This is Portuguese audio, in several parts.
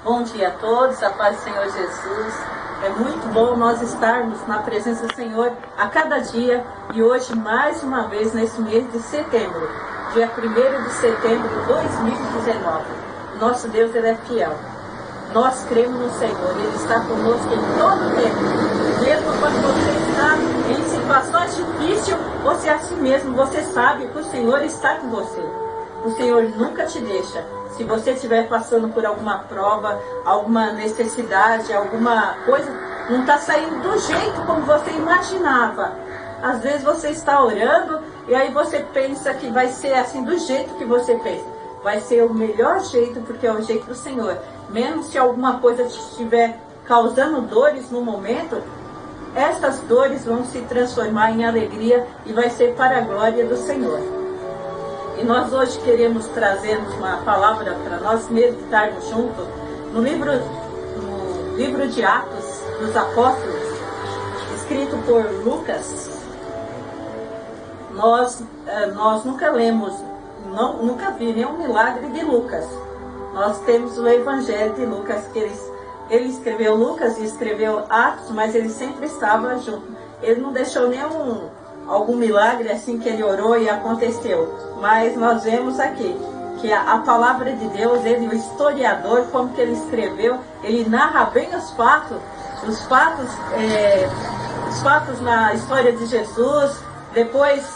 Bom dia a todos, a paz do Senhor Jesus. É muito bom nós estarmos na presença do Senhor a cada dia e hoje mais uma vez nesse mês de setembro, dia 1º de setembro de 2019. Nosso Deus, Ele é fiel. Nós cremos no Senhor, Ele está conosco em todo o tempo. Mesmo quando você está em situações difíceis, você a si mesmo, você sabe que o Senhor está com você. O Senhor nunca te deixa. Se você estiver passando por alguma prova, alguma necessidade, alguma coisa, não está saindo do jeito como você imaginava. Às vezes você está orando e aí você pensa que vai ser assim do jeito que você pensa. Vai ser o melhor jeito porque é o jeito do Senhor. Mesmo se alguma coisa te estiver causando dores no momento, essas dores vão se transformar em alegria e vai ser para a glória do Senhor. E nós hoje queremos trazer uma palavra para nós meditarmos juntos no livro de Atos dos Apóstolos, escrito por Lucas. Nós nunca lemos, nunca vi nenhum milagre de Lucas. Nós temos o Evangelho de Lucas, que ele escreveu Lucas e escreveu Atos, mas ele sempre estava junto. Ele não deixou algum milagre assim que ele orou e aconteceu. Mas nós vemos aqui que a palavra de Deus, o historiador, como que ele escreveu, ele narra bem os fatos na história de Jesus, depois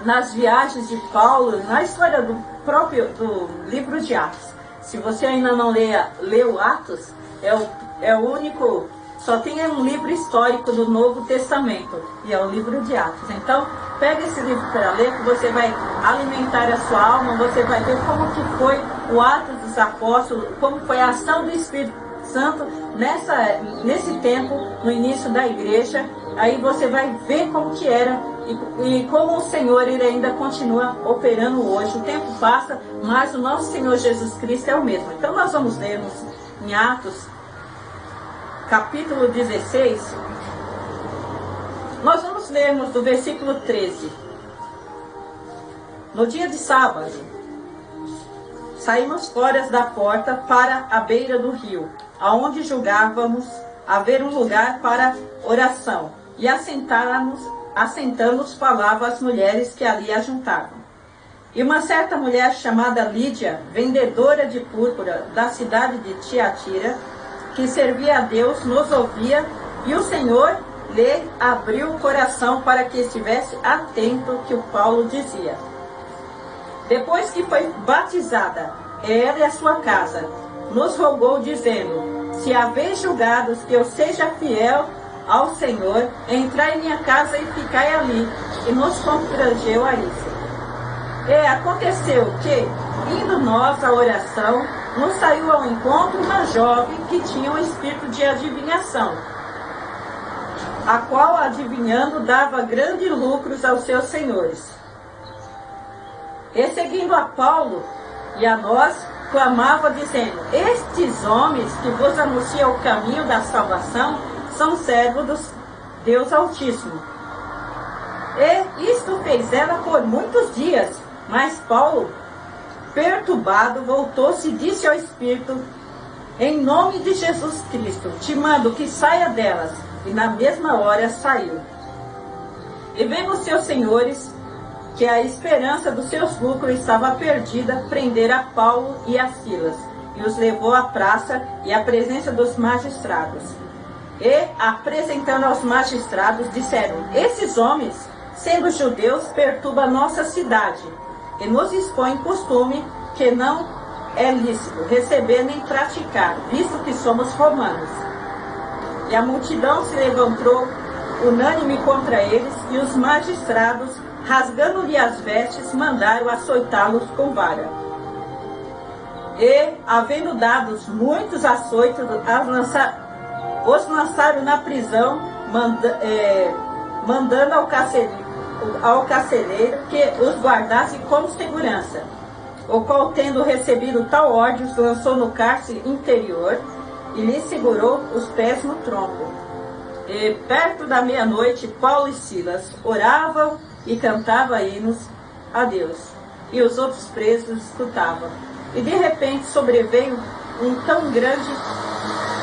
nas viagens de Paulo, na história do livro de Atos. Se você ainda não leu Atos, é o único. Só tem um livro histórico do Novo Testamento, e é o livro de Atos. Então, pega esse livro para ler, que você vai alimentar a sua alma, você vai ver como que foi o Atos dos Apóstolos, como foi a ação do Espírito Santo nesse tempo, no início da igreja. Aí você vai ver como que era e como o Senhor ele ainda continua operando hoje. O tempo passa, mas o nosso Senhor Jesus Cristo é o mesmo. Então, nós vamos ler em Atos, capítulo 16, nós vamos lermos do versículo 13. No dia de sábado, saímos fora da porta para a beira do rio, aonde julgávamos haver um lugar para oração, e assentamos falavam as mulheres que ali ajuntavam. E uma certa mulher chamada Lídia, vendedora de púrpura da cidade de Tiatira, que servia a Deus, nos ouvia, e o Senhor lhe abriu o coração para que estivesse atento ao que o Paulo dizia. Depois que foi batizada, ela e a sua casa, nos rogou, dizendo: se haveis julgados que eu seja fiel ao Senhor, entrai em minha casa e ficai ali. E nos constrangeu a isso. E aconteceu que, indo nós à oração, nos saiu ao encontro uma jovem que tinha um espírito de adivinhação, a qual, adivinhando, dava grandes lucros aos seus senhores. E seguindo a Paulo e a nós, clamava dizendo: estes homens que vos anunciam o caminho da salvação são servos do Deus Altíssimo. E isto fez ela por muitos dias. Mas Paulo, perturbado, voltou-se e disse ao Espírito: em nome de Jesus Cristo, te mando que saia delas. E na mesma hora saiu. E vendo os seus senhores que a esperança dos seus lucros estava perdida, prenderam a Paulo e a Silas, e os levou à praça e à presença dos magistrados. E, apresentando aos magistrados, disseram: esses homens, sendo judeus, perturbam a nossa cidade, e nos expõem costume que não é lícito receber nem praticar, visto que somos romanos. E a multidão se levantou unânime contra eles, e os magistrados, rasgando-lhe as vestes, mandaram açoitá-los com vara. E, havendo dados muitos açoites, os lançaram na prisão, mandando ao carcereiro que os guardasse com segurança, o qual, tendo recebido tal ordem, os lançou no cárcere interior e lhe segurou os pés no tronco. E perto da meia-noite, Paulo e Silas oravam e cantavam hinos a Deus, e os outros presos escutavam. E de repente sobreveio um tão grande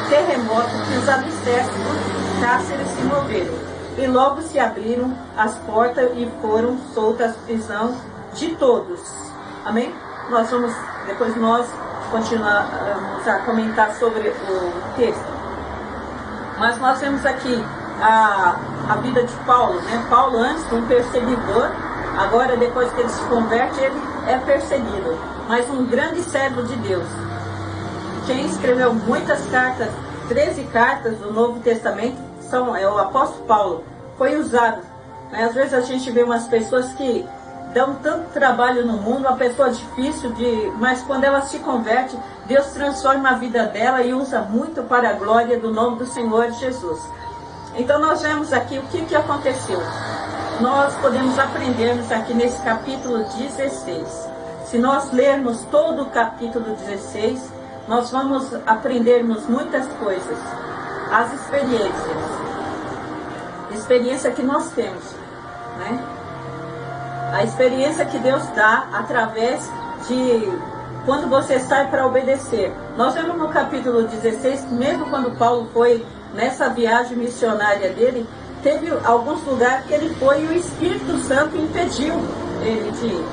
terremoto que os alicerces do cárcere se moveram. E logo se abriram as portas e foram soltas a prisão de todos. Amém? Depois nós continuamos a comentar sobre o texto. Mas nós vemos aqui a vida de Paulo, né? Paulo antes um perseguidor, agora depois que ele se converte, ele é perseguido. Mas um grande servo de Deus. Quem escreveu muitas cartas, 13 cartas do Novo Testamento, é o apóstolo Paulo. Foi usado. Né? Às vezes a gente vê umas pessoas que dão tanto trabalho no mundo, uma pessoa difícil, mas quando ela se converte, Deus transforma a vida dela e usa muito para a glória do nome do Senhor Jesus. Então nós vemos aqui o que aconteceu. Nós podemos aprendermos aqui nesse capítulo 16. Se nós lermos todo o capítulo 16, nós vamos aprendermos muitas coisas. As experiência que nós temos, né? A experiência que Deus dá através de quando você sai para obedecer. Nós vemos no capítulo 16, que mesmo quando Paulo foi nessa viagem missionária dele, teve alguns lugares que ele foi e o Espírito Santo impediu ele de ir.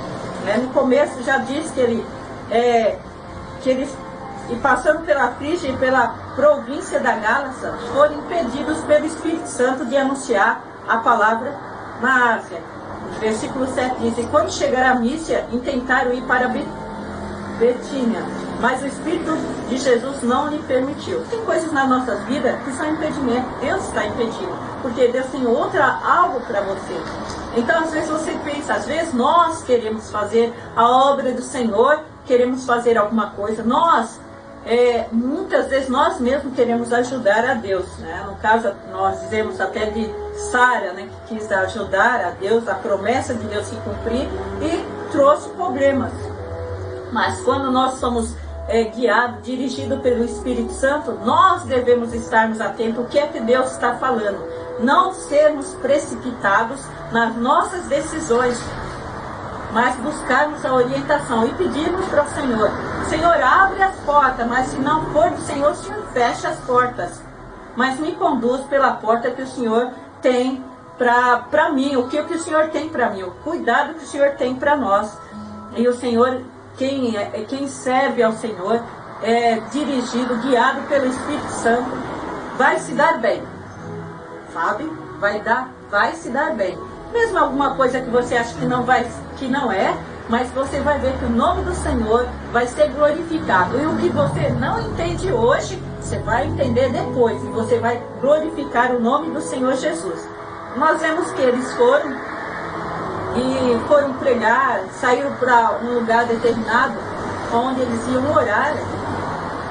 Né? No começo já diz que ele e passando pela Frígia e pela província da Gálacia, foram impedidos pelo Espírito Santo de anunciar a palavra na Ásia. Versículo 7 diz: e quando chegaram a Mísia, intentaram ir para Betínia, mas o Espírito de Jesus não lhe permitiu. Tem coisas na nossa vida que são impedimento. Deus está impedindo, porque Deus tem algo para você. Então às vezes você pensa, às vezes nós queremos fazer a obra do Senhor, queremos fazer alguma coisa, muitas vezes nós mesmos queremos ajudar a Deus, né? No caso, nós dizemos até de Sara, né, que quis ajudar a Deus, a promessa de Deus se cumprir, e trouxe problemas. Mas quando nós somos guiados, dirigidos pelo Espírito Santo, nós devemos estarmos atentos ao que é que Deus está falando. Não sermos precipitados nas nossas decisões, mas buscarmos a orientação e pedirmos para o Senhor: Senhor, abre as portas, mas se não for do Senhor, o Senhor fecha as portas. Mas me conduz pela porta que o Senhor tem para mim, o que o Senhor tem para mim, o cuidado que o Senhor tem para nós. E o Senhor, quem serve ao Senhor, é dirigido, guiado pelo Espírito Santo, vai se dar bem, sabe? Vai se dar bem. Mesmo alguma coisa que você acha que não é, mas você vai ver que o nome do Senhor vai ser glorificado. E o que você não entende hoje, você vai entender depois. E você vai glorificar o nome do Senhor Jesus. Nós vemos que eles foram pregar, saíram para um lugar determinado, onde eles iam orar.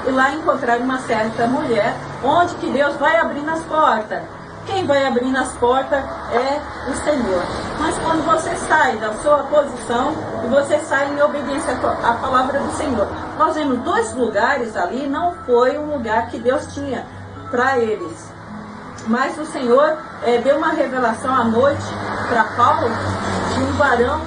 E lá encontraram uma certa mulher, onde que Deus vai abrindo as portas. Quem vai abrindo as portas é o Senhor. Mas quando você sai da sua posição e você sai em obediência à palavra do Senhor. Nós vemos 2 lugares ali, não foi um lugar que Deus tinha para eles. Mas o Senhor deu uma revelação à noite para Paulo de um varão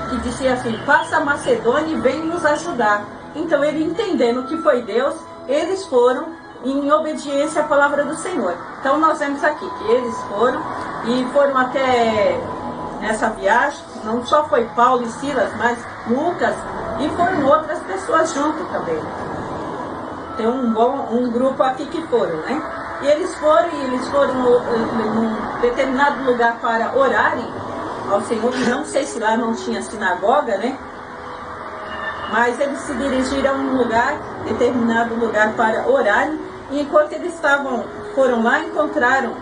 que dizia assim: passa a Macedônia e vem nos ajudar. Então ele, entendendo que foi Deus, eles foram em obediência à palavra do Senhor. Então nós vemos aqui que eles foram até nessa viagem, não só foi Paulo e Silas, mas Lucas, e foram outras pessoas junto também. Tem um grupo aqui que foram, né? E eles foram num determinado lugar para orarem ao Senhor. Não sei se lá não tinha sinagoga, né? Mas eles se dirigiram a um determinado lugar para orarem. E enquanto eles foram lá, encontraram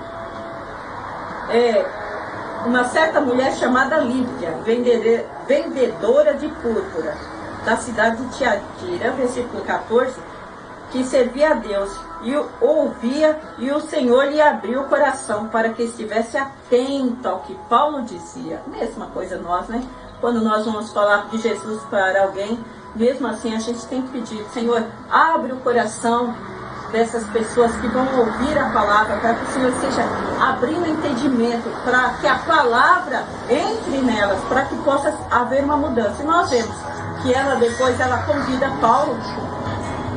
uma certa mulher chamada Lídia, vendedora de púrpura, da cidade de Tiatira, versículo 14, que servia a Deus e ouvia, e o Senhor lhe abriu o coração para que estivesse atento ao que Paulo dizia. Mesma coisa nós, né? Quando nós vamos falar de Jesus para alguém, mesmo assim a gente tem que pedir: Senhor, abre o coração dessas pessoas que vão ouvir a palavra, para que o Senhor esteja abrindo entendimento, para que a palavra entre nelas, para que possa haver uma mudança. E nós vemos que ela depois convida Paulo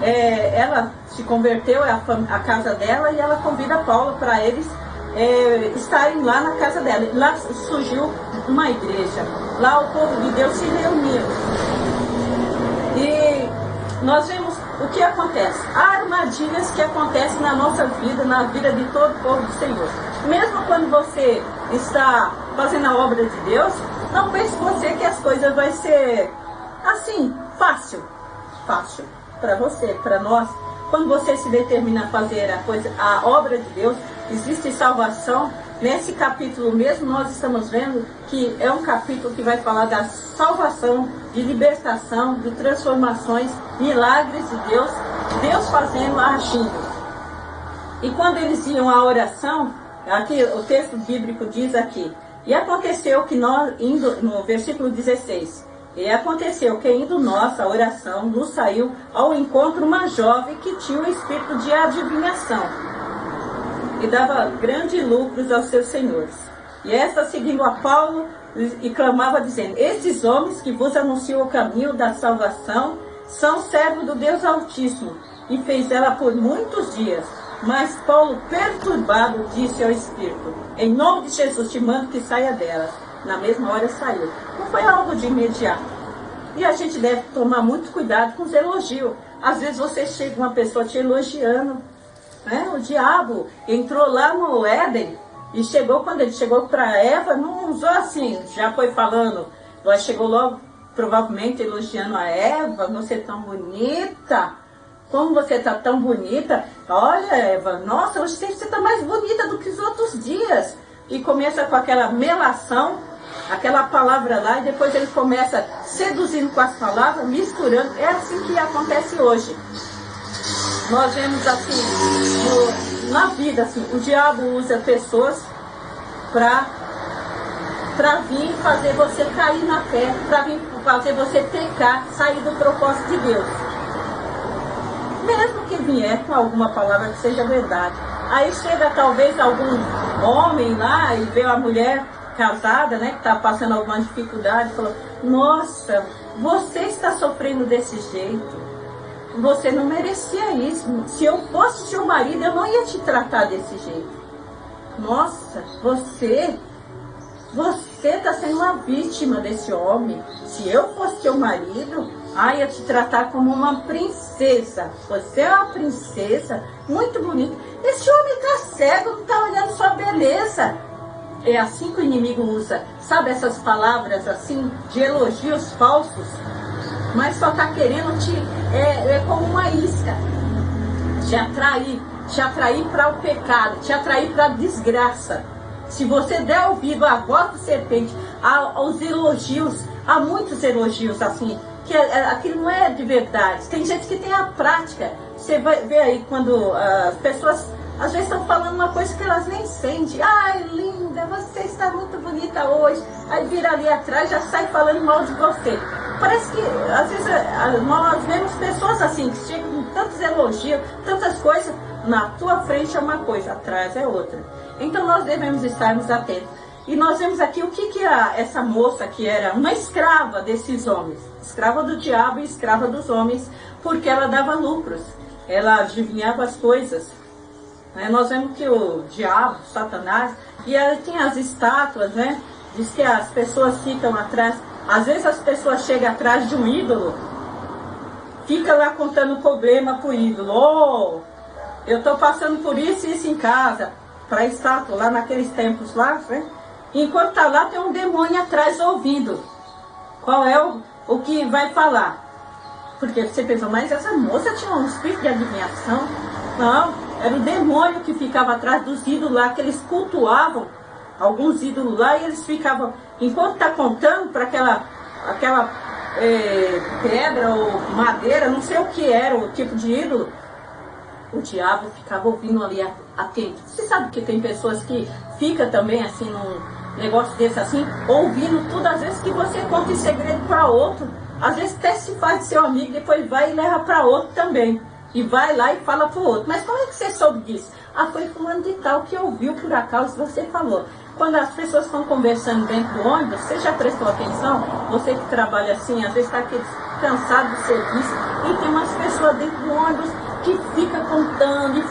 ela se converteu, a casa dela, e ela convida Paulo para eles estarem lá na casa dela. Lá surgiu uma igreja, lá o povo de Deus se reuniu. E nós vemos o que acontece, armadilhas que acontecem na nossa vida, na vida de todo o povo do Senhor. Mesmo quando você está fazendo a obra de Deus, não pense você que as coisas vão ser assim, fácil para você, para nós. Quando você se determina a fazer a obra de Deus, existe salvação. Nesse capítulo mesmo, nós estamos vendo que é um capítulo que vai falar da salvação, de libertação, de transformações, milagres de Deus, Deus fazendo, agindo. E quando eles iam à oração, aqui o texto bíblico diz aqui, e aconteceu que nós, indo, no versículo 16, e aconteceu que indo nós, a oração, nos saiu ao encontro uma jovem que tinha o espírito de adivinhação e dava grandes lucros aos seus senhores. E esta, seguindo a Paulo, e clamava dizendo, esses homens que vos anunciam o caminho da salvação são servos do Deus Altíssimo. E fez ela por muitos dias. Mas Paulo, perturbado, disse ao espírito, em nome de Jesus te mando que saia dela. Na mesma hora saiu. Não foi algo de imediato. E a gente deve tomar muito cuidado com os elogios. Às vezes você chega uma pessoa te elogiando, né? O diabo entrou lá no Éden e chegou, quando ele chegou para Eva, não usou assim, já foi falando, mas chegou logo, provavelmente elogiando a Eva, você é tão bonita, como você está tão bonita, olha Eva, nossa, hoje você está mais bonita do que os outros dias. E começa com aquela melação, aquela palavra lá, e depois ele começa seduzindo com as palavras, misturando. É assim que acontece hoje. Nós vemos assim, na vida, assim, o diabo usa pessoas para vir fazer você cair na fé, para vir fazer você pecar, sair do propósito de Deus. Mesmo que vier com alguma palavra que seja verdade. Aí chega talvez algum homem lá e vê a mulher casada, né, que está passando alguma dificuldade, e falou, nossa, você está sofrendo desse jeito. Você não merecia isso. Se eu fosse seu marido, eu não ia te tratar desse jeito. Nossa, você está sendo uma vítima desse homem. Se eu fosse seu marido, ia te tratar como uma princesa. Você é uma princesa, muito bonita. Esse homem está cego, não está olhando sua beleza. É assim que o inimigo usa. Sabe essas palavras assim, de elogios falsos? Mas só está querendo é como uma isca, te atrair para o pecado, te atrair para a desgraça. Se você der ouvido à voz do serpente, aos elogios, há muitos elogios assim, que aquilo não é de verdade. Tem gente que tem a prática. Você vai ver aí quando as pessoas às vezes estão falando uma coisa que elas nem sentem. Ai, linda, você está muito bonita hoje. Aí vira ali atrás, já sai falando mal de você. Parece que, às vezes, nós vemos pessoas assim, que chegam com tantos elogios, tantas coisas, na tua frente é uma coisa, atrás é outra. Então nós devemos estarmos atentos. E nós vemos aqui o que essa moça, que era uma escrava desses homens, escrava do diabo e escrava dos homens, porque ela dava lucros, ela adivinhava as coisas. Nós vemos que o diabo, Satanás, e ela tinha as estátuas, né? Diz que as pessoas ficam atrás. Às vezes as pessoas chegam atrás de um ídolo, fica lá contando problema pro ídolo. Oh, eu estou passando por isso e isso em casa, para a estátua, lá naqueles tempos lá, né? Enquanto está lá, tem um demônio atrás ouvindo. Qual é o que vai falar? Porque você pensa, mas essa moça tinha um espírito de adivinhação? Não, era o demônio que ficava atrás dos ídolos lá, que eles cultuavam. Alguns ídolos lá, e eles ficavam, enquanto está contando para aquela pedra ou madeira, não sei o que era o tipo de ídolo, o diabo ficava ouvindo ali atento. Você sabe que tem pessoas que ficam também assim num negócio desse assim, ouvindo tudo, às vezes que você conta em segredo para outro, às vezes até se faz de seu amigo, depois vai e leva para outro também. E vai lá e fala para o outro. Mas como é que você soube disso? Foi fulano de tal que ouviu por acaso, você falou. Quando as pessoas estão conversando dentro do ônibus, você já prestou atenção? Você que trabalha assim, às vezes está aqueles cansado do serviço, e tem umas pessoas dentro do ônibus que fica contando e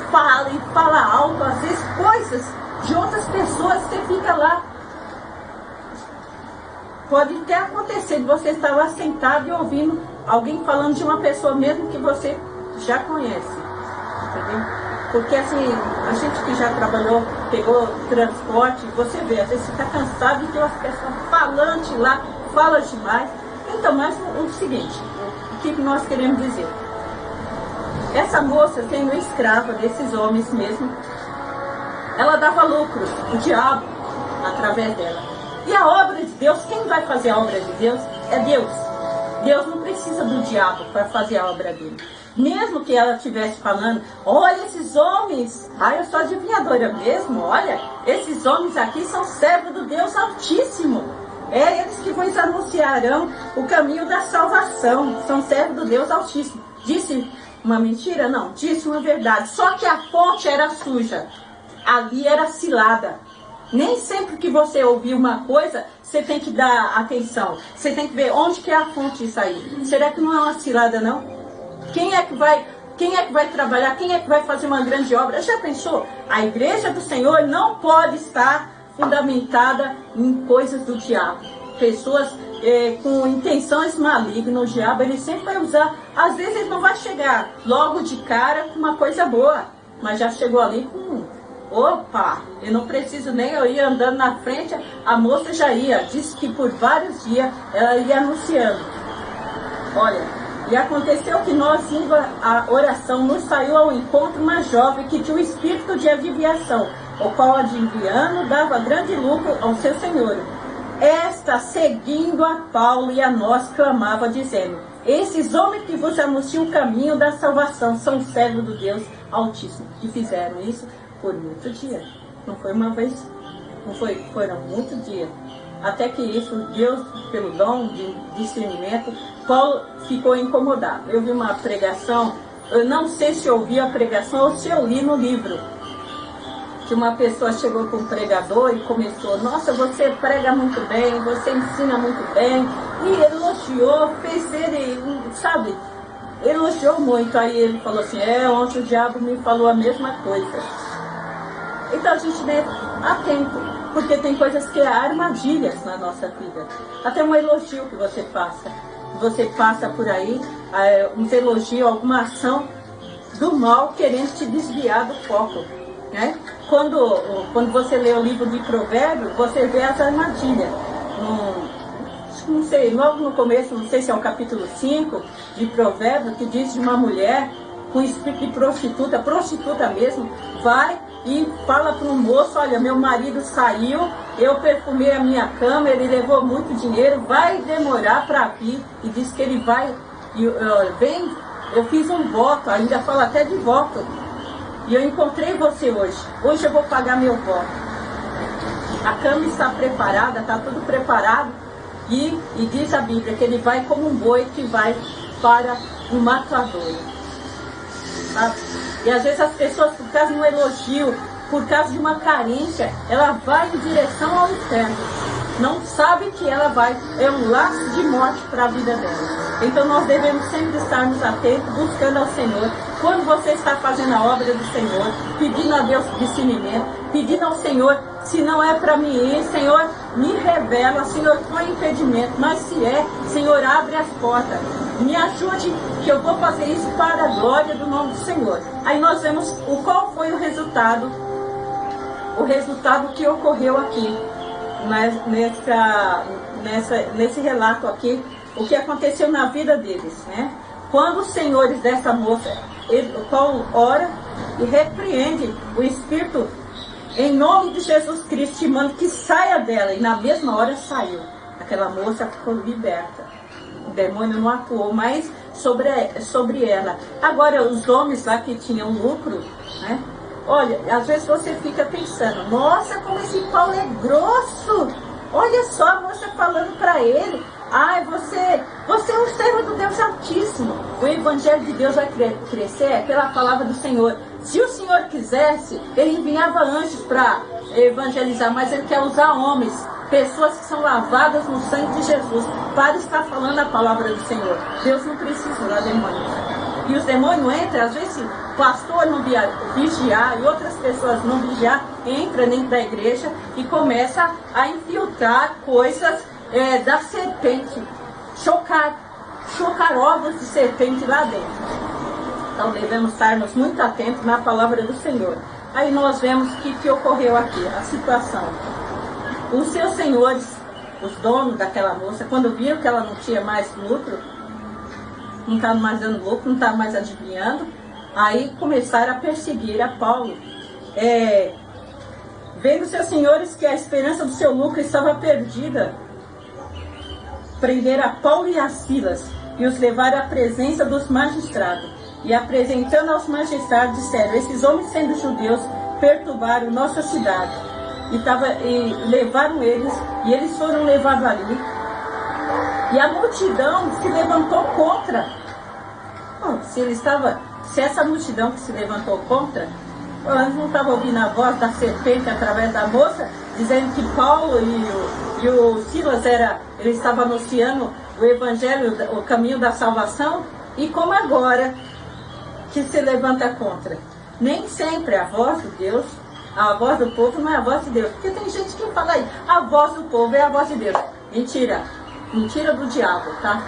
fala alto, às vezes coisas de outras pessoas, você fica lá. Pode ter acontecido, você estar lá sentado e ouvindo alguém falando de uma pessoa mesmo que você já conhece, entendeu? Porque assim, a gente que já trabalhou, pegou transporte, você vê, às vezes você está cansado e tem umas pessoas falantes lá, fala demais. Então, mas o seguinte, o que nós queremos dizer? Essa moça, sendo escrava desses homens mesmo, ela dava lucro, o diabo, através dela. E a obra de Deus, quem vai fazer a obra de Deus? É Deus. Deus não precisa do diabo para fazer a obra dele. Mesmo que ela estivesse falando, olha esses homens, eu sou adivinhadora mesmo, olha, esses homens aqui são servos do Deus Altíssimo. É eles que vos anunciarão o caminho da salvação, são servos do Deus Altíssimo. Disse uma mentira? Não, disse uma verdade, só que a fonte era suja, ali era cilada. Nem sempre que você ouvir uma coisa, você tem que dar atenção. Você tem que ver onde que é a fonte disso aí. Será que não é uma cilada, não? Quem é que vai trabalhar? Quem é que vai fazer uma grande obra? Já pensou? A igreja do Senhor não pode estar fundamentada em coisas do diabo. Pessoas com intenções malignas, o diabo ele sempre vai usar. Às vezes ele não vai chegar logo de cara com uma coisa boa, mas já chegou ali com... Opa, eu não preciso nem eu ir andando na frente, a moça já ia, disse que por vários dias ela ia anunciando. Olha, e aconteceu que nós, indo a oração, nos saiu ao encontro uma jovem que tinha o espírito de adivinhação, o qual adivinhando dava grande lucro ao seu senhor. Esta, seguindo a Paulo e a nós, clamava, dizendo, esses homens que vos anunciam o caminho da salvação são servos do Deus Altíssimo. E fizeram isso por muitos dias. Não foi uma vez, foram muitos dias. Até que isso, Deus, pelo dom de discernimento, Paulo ficou incomodado. Eu vi uma pregação, eu não sei se eu ouvi a pregação ou se eu li no livro, que uma pessoa chegou com um pregador e começou, nossa, você prega muito bem, você ensina muito bem, e elogiou, fez ele, sabe, elogiou muito. Aí ele falou assim, ontem o diabo me falou a mesma coisa. Então a gente deve atento, porque tem coisas que é armadilhas na nossa vida. Até um elogio que você passa por aí, uns elogios, alguma ação do mal querendo te desviar do foco, né? Quando você lê o livro de Provérbios, você vê as armadilhas. Não sei, logo no começo, não sei se é o capítulo 5 de Provérbios, que diz de uma mulher com espírito de prostituta mesmo, vai e fala para um moço, olha, meu marido saiu, eu perfumei a minha cama, ele levou muito dinheiro, vai demorar para vir, e diz que ele vai, vem, eu fiz um voto, ainda fala até de voto, e eu encontrei você hoje eu vou pagar meu voto. A cama está preparada, está tudo preparado, e diz a Bíblia que ele vai como um boi que vai para o matadouro. Sabe? E às vezes as pessoas, por causa de um elogio, por causa de uma carência, ela vai em direção ao inferno. Não sabe que ela vai, é um laço de morte para a vida dela. Então nós devemos sempre estarmos atentos, buscando ao Senhor. Quando você está fazendo a obra do Senhor, pedindo a Deus discernimento, pedindo ao Senhor, se não é para mim ir, Senhor, me revela, Senhor, põe impedimento, mas se é, Senhor, abre as portas, me ajude, que eu vou fazer isso para a glória do nome do Senhor. Aí nós vemos qual foi o resultado que ocorreu aqui, nesse relato aqui, o que aconteceu na vida deles, né? Quando os senhores dessa moça, Paulo ora e repreende o espírito em nome de Jesus Cristo, manda que saia dela, e na mesma hora saiu. Aquela moça ficou liberta. O demônio não atuou mais sobre ela. Agora, os homens lá que tinham lucro, né? Olha, às vezes você fica pensando, nossa, como esse Paulo é grosso. Olha só a moça falando para ele, você é um servo do Deus Altíssimo. O evangelho de Deus vai crescer pela palavra do Senhor. Se o Senhor quisesse, ele enviava anjos para evangelizar, mas ele quer usar homens pessoas que são lavadas no sangue de Jesus, para estar falando a palavra do Senhor. Deus não precisa da demônio. E os demônios entram, às vezes o pastor não vigiar e outras pessoas não vigiar, entra dentro da igreja e começa a infiltrar coisas da serpente, chocar ovos de serpente lá dentro. Então devemos estarmos muito atentos na palavra do Senhor. Aí nós vemos o que ocorreu aqui, a situação. Os seus senhores, os donos daquela moça, quando viram que ela não tinha mais lucro, não estava mais dando lucro, não estava mais adivinhando, aí começaram a perseguir a Paulo. Vendo seus senhores que a esperança do seu lucro estava perdida, prenderam a Paulo e a Silas e os levaram à presença dos magistrados. E apresentando aos magistrados, disseram: esses homens, sendo judeus, perturbaram nossa cidade. E levaram eles, e eles foram levados ali. E a multidão se levantou contra. Se essa multidão que se levantou contra, eles não estavam ouvindo a voz da serpente através da moça, dizendo que Paulo e o Silas eles estavam anunciando o evangelho, o caminho da salvação. E como agora que se levanta contra? Nem sempre a voz de Deus, a voz do povo não é a voz de Deus. Porque tem gente que fala aí, a voz do povo é a voz de Deus. Mentira. Mentira do diabo, tá?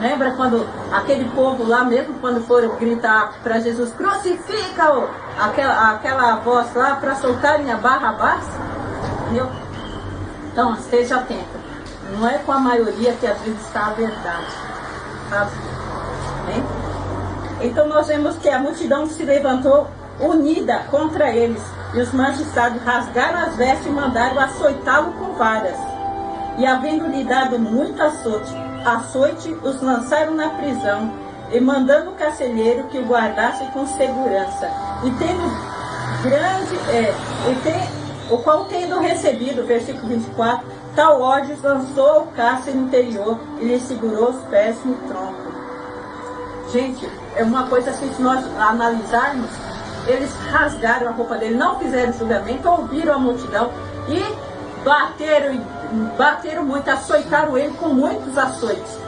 Lembra quando aquele povo lá, mesmo quando foram gritar para Jesus, crucifica-o, aquela voz lá para soltarem a Barrabás? Entendeu? Então, esteja atento. Não é com a maioria que às vezes está a verdade. Sabe? Hein? Então nós vemos que a multidão se levantou unida contra eles. E os magistrados rasgaram as vestes e mandaram açoitá-lo com varas. E havendo lhe dado muito açoite, os lançaram na prisão, e mandando o carcereiro que o guardasse com segurança. E tendo o qual tendo recebido, versículo 24, tal ódio, lançou o cárcere interior e lhe segurou os pés no tronco. Gente, é uma coisa assim, se nós analisarmos, eles rasgaram a roupa dele, não fizeram julgamento, ouviram a multidão e bateram muito, açoitaram ele com muitos açoites.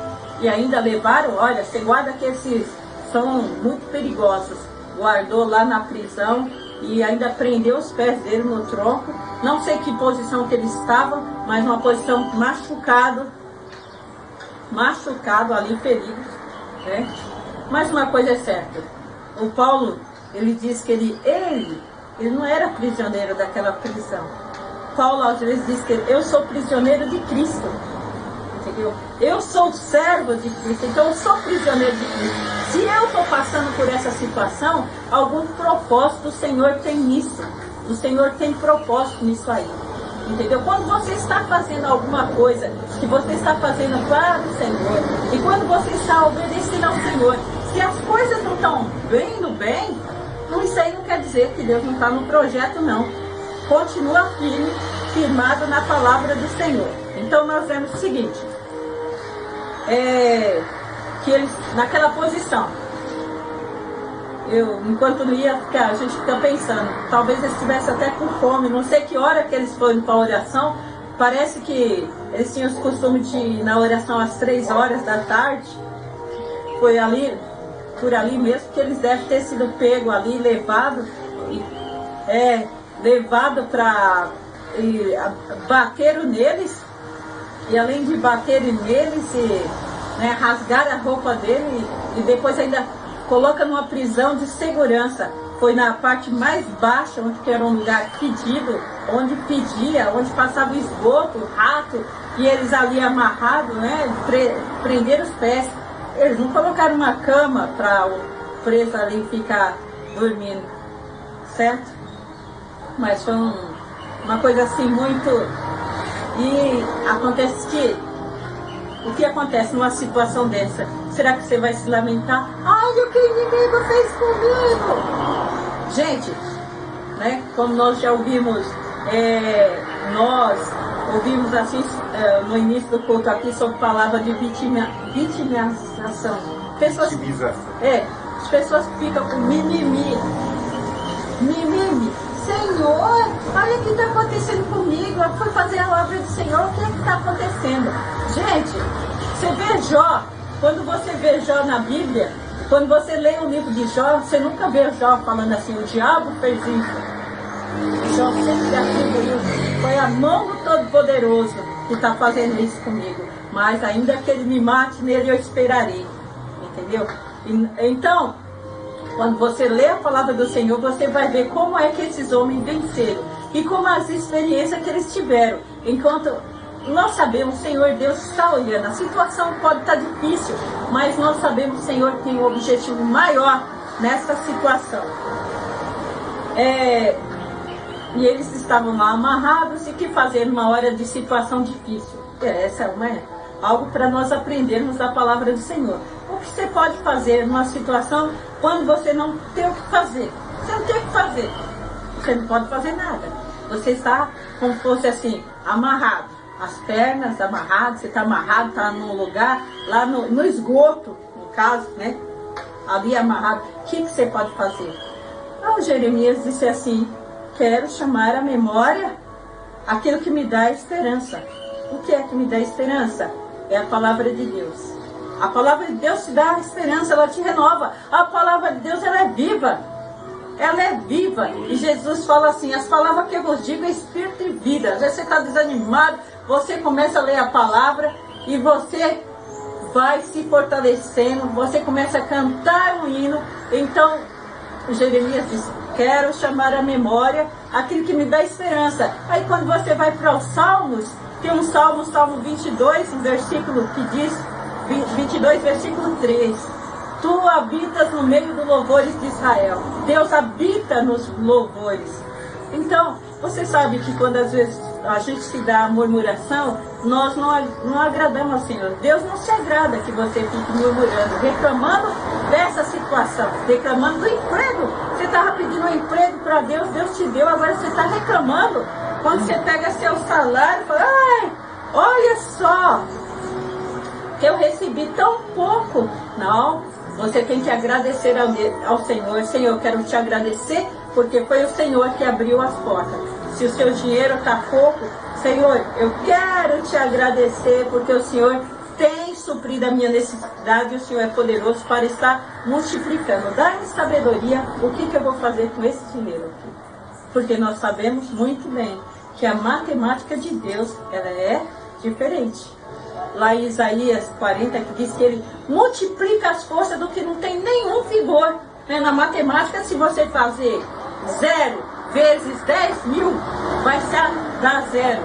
E ainda levaram, olha, você guarda que esses são muito perigosos. Guardou lá na prisão e ainda prendeu os pés dele no tronco. Não sei que posição que eles estavam, mas uma posição machucado ali, ferido, né? Mas uma coisa é certa, o Paulo, ele diz que ele não era prisioneiro daquela prisão. Paulo às vezes diz que eu sou prisioneiro de Cristo, entendeu? Eu sou servo de Cristo, então eu sou prisioneiro de Cristo. Se eu estou passando por essa situação, algum propósito o Senhor tem nisso. O Senhor tem propósito nisso aí, entendeu? Quando você está fazendo alguma coisa, que você está fazendo para o Senhor, e quando você está obedecendo ao Senhor, se as coisas não estão indo bem, isso aí não quer dizer que Deus não está no projeto, não. Continua firmado na palavra do Senhor. Então nós vemos o seguinte, que eles, naquela posição, enquanto lia, a gente fica pensando, talvez eles estivessem até com fome, não sei que hora que eles foram para a oração, parece que eles tinham o costume de ir na oração às 3 horas da tarde, foi ali, por ali mesmo, que eles devem ter sido pegos ali, levado para... bateram neles, e além de baterem neles, rasgaram a roupa dele, e depois ainda coloca numa prisão de segurança. Foi na parte mais baixa, onde era um lugar fedido, onde passava esgoto, rato, e eles ali amarrados, prenderam os pés. Eles não colocaram uma cama para o preso ali ficar dormindo, certo? Mas foi uma coisa assim muito... E acontece que... O que acontece numa situação dessa? Será que você vai se lamentar? Ai, o que o inimigo fez comigo? Gente, como nós já ouvimos, nós ouvimos assim no início do culto aqui sobre a palavra de vitimização. As pessoas que ficam com mimimi, sem Senhor, olha o que está acontecendo comigo, eu fui fazer a obra do Senhor, o que é que está acontecendo? Gente, você vê Jó, quando você vê Jó na Bíblia, quando você lê o livro de Jó, você nunca vê Jó falando assim, o diabo fez isso. Jó sempre atribuiu, foi a mão do Todo-Poderoso que está fazendo isso comigo. Mas ainda que ele me mate, nele eu esperarei. Entendeu? Então, quando você lê a palavra do Senhor, você vai ver como é que esses homens venceram. E como as experiências que eles tiveram. Enquanto nós sabemos, o Senhor Deus está olhando. A situação pode estar difícil, mas nós sabemos que o Senhor tem um objetivo maior nessa situação. E eles estavam lá amarrados, e o que fazer numa hora de situação difícil? Essa é algo para nós aprendermos da palavra do Senhor. O que você pode fazer numa situação quando você não tem o que fazer? Você não tem o que fazer. Você não pode fazer nada. Você está como se fosse assim, amarrado. As pernas amarradas, você está amarrado, está num lugar, lá no esgoto, no caso, né? Ali amarrado. O que você pode fazer? O Jeremias disse assim, quero chamar à memória aquilo que me dá esperança. O que é que me dá esperança? É a palavra de Deus. A palavra de Deus te dá esperança, ela te renova. A palavra de Deus, ela é viva. Ela é viva. E Jesus fala assim, as palavras que eu vos digo é espírito e vida. Às vezes você está desanimado, você começa a ler a palavra e você vai se fortalecendo, você começa a cantar um hino. Então, Jeremias diz, quero chamar à memória aquilo que me dá esperança. Aí quando você vai para os Salmos, tem um Salmo 22, um versículo que diz, 22, versículo 3. Tu habitas no meio dos louvores de Israel. Deus habita nos louvores. Então, você sabe que quando às vezes a gente se dá a murmuração, nós não agradamos ao Senhor. Deus não se agrada que você fique murmurando, reclamando dessa situação, reclamando do emprego. Você estava pedindo um emprego para Deus, Deus te deu, agora você está reclamando. Quando você pega seu salário, fala, ai, olha só, que eu recebi tão pouco. Não, você tem que agradecer ao Senhor. Senhor, eu quero te agradecer, porque foi o Senhor que abriu as portas. Se o seu dinheiro está pouco, Senhor, eu quero te agradecer, porque o Senhor tem suprido a minha necessidade, e o Senhor é poderoso para estar multiplicando. Dá-me sabedoria, o que eu vou fazer com esse dinheiro aqui? Porque nós sabemos muito bem que a matemática de Deus, ela é diferente. Lá em Isaías 40, que diz que ele multiplica as forças do que não tem nenhum vigor. Na matemática, se você fazer 0 vezes 10 mil, vai dar 0.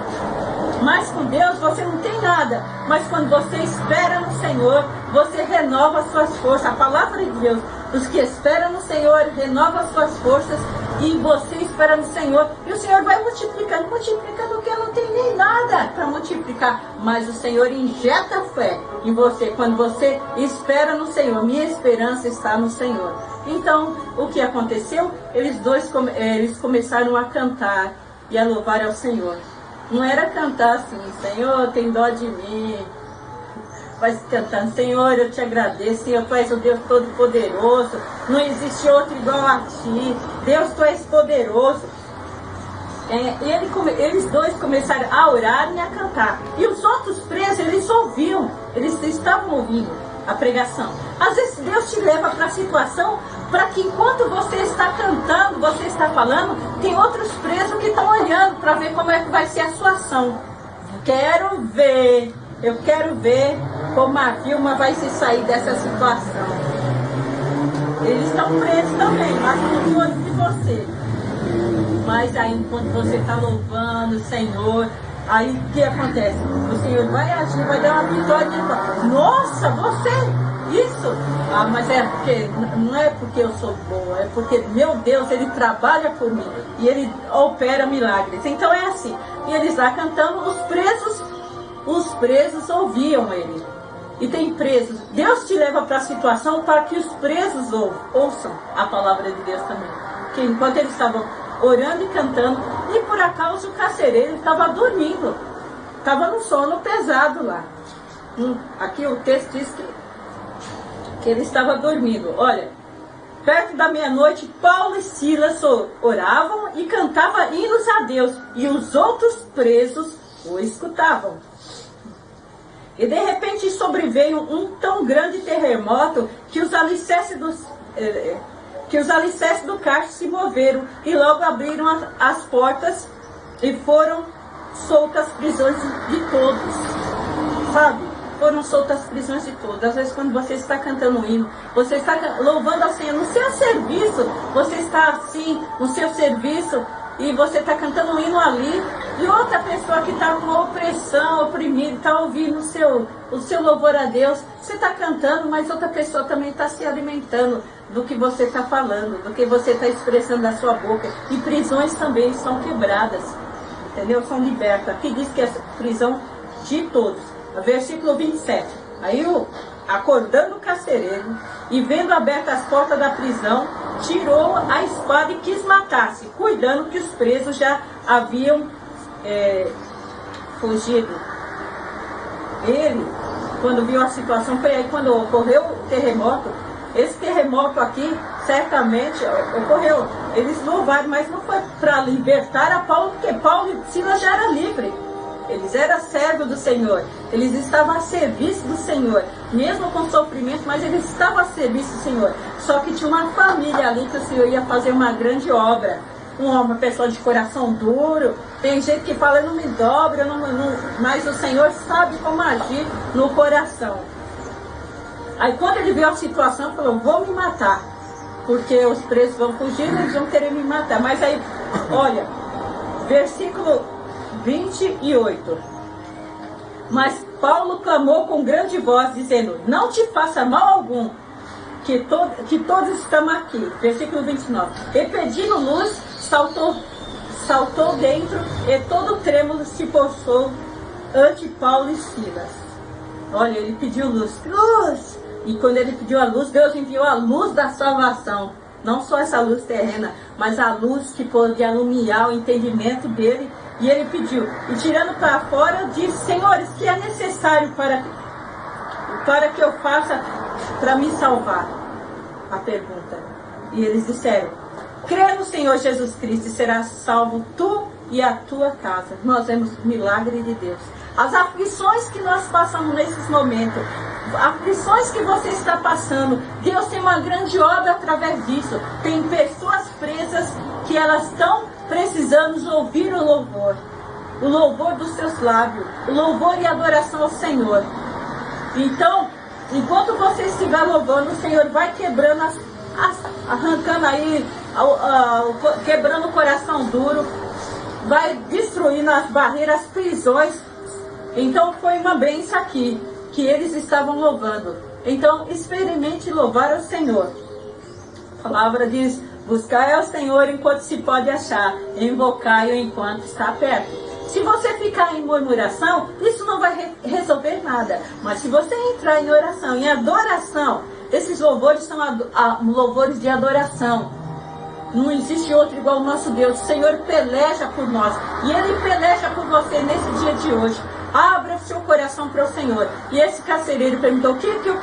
Mas com Deus você não tem nada. Mas quando você espera no Senhor, você renova as suas forças. A palavra de Deus, os que esperam no Senhor, renova as suas forças. E você espera no Senhor, e o Senhor vai multiplicando, multiplicando, que não tem nem nada para multiplicar. Mas o Senhor injeta fé em você, quando você espera no Senhor. Minha esperança está no Senhor. Então, o que aconteceu? Eles começaram a cantar e a louvar ao Senhor. Não era cantar assim, Senhor, tem dó de mim. Vai cantando, Senhor, eu te agradeço, Senhor, tu és o Deus Todo-Poderoso, não existe outro igual a ti, Deus, tu és poderoso. Eles dois começaram a orar e a cantar, e os outros presos, eles ouviam, eles estavam ouvindo a pregação. Às vezes Deus te leva para a situação, para que enquanto você está cantando, você está falando, tem outros presos que estão olhando para ver como é que vai ser a sua ação. Eu quero ver como a Vilma vai se sair dessa situação. Eles estão presos também, mas não de olho de você. Mas aí, quando você está louvando o Senhor, aí o que acontece? O Senhor vai agir, vai dar uma vitória. Nossa, você! Isso! Mas não é porque eu sou boa, é porque, meu Deus, Ele trabalha por mim. E Ele opera milagres. Então é assim. E eles lá cantando, os presos ouviam ele. E tem presos. Deus te leva para a situação para que os presos ouçam a palavra de Deus também. Que enquanto eles estavam orando e cantando, e por acaso o carcereiro estava dormindo. Estava no sono pesado lá. Aqui o texto diz que ele estava dormindo. Olha, perto da meia-noite, Paulo e Silas oravam e cantavam hinos a Deus, e os outros presos o escutavam. E de repente sobreveio um tão grande terremoto que os alicerces do cárcere se moveram, e logo abriram as portas e foram soltas as prisões de todos, sabe? Foram soltas as prisões de todos. Às vezes quando você está cantando um hino, você está louvando ao Senhor no seu serviço, você está assim, no seu serviço, e você está cantando um hino ali, e outra pessoa que está com opressão, oprimida, está ouvindo o seu louvor a Deus, você está cantando, mas outra pessoa também está se alimentando do que você está falando, do que você está expressando da sua boca, e prisões também são quebradas, entendeu? São libertas. Aqui diz que é prisão de todos. Versículo 27. Aí, acordando o carcereiro e vendo abertas as portas da prisão, tirou a espada e quis matar-se, cuidando que os presos já haviam fugido. Ele, quando viu a situação, foi aí quando ocorreu o terremoto. Esse terremoto aqui, certamente, ocorreu. Eles louvaram, mas não foi para libertar a Paulo, porque Paulo e Silas já eram livres. Eles eram servos do Senhor, eles estavam a serviço do Senhor, mesmo com sofrimento, mas eles estavam a serviço do Senhor. Só que tinha uma família ali que o Senhor ia fazer uma grande obra. Uma pessoa de coração duro, tem gente que fala, eu não me dobro, mas o Senhor sabe como agir no coração. Aí quando ele viu a situação, falou, vou me matar, porque os presos vão fugir, eles vão querer me matar. Mas aí, olha, versículo 28. Mas Paulo clamou com grande voz, dizendo, não te faça mal algum, que todos estamos aqui. Versículo 29. E pedindo luz, saltou dentro, e todo trêmulo se postrou ante Paulo e Silas. Olha, ele pediu luz. Luz! E quando ele pediu a luz, Deus enviou a luz da salvação. Não só essa luz terrena, mas a luz que pôde alumiar o entendimento dele. E ele pediu, e tirando para fora, disse, senhores, que é necessário para que eu faça para me salvar? A pergunta. E eles disseram, crê no Senhor Jesus Cristo e serás salvo tu e a tua casa. Nós vemos o milagre de Deus. As aflições que nós passamos nesses momentos, aflições que você está passando, Deus tem uma grande obra através disso. Tem pessoas presas que elas estão precisando ouvir o louvor dos seus lábios, o louvor e adoração ao Senhor. Então, enquanto você estiver louvando, o Senhor vai quebrando, arrancando aí, quebrando o coração duro, vai destruindo as barreiras, as prisões. Então foi uma bênção aqui, que eles estavam louvando. Então experimente louvar ao Senhor. A palavra diz, buscai ao Senhor enquanto se pode achar, invocai-o enquanto está perto. Se você ficar em murmuração, isso não vai resolver nada. Mas se você entrar em oração, em adoração, esses louvores são louvores de adoração. Não existe outro igual ao nosso Deus. O Senhor peleja por nós. E Ele peleja por você nesse dia de hoje. Abra o seu coração para o Senhor. E esse carcereiro perguntou, o que eu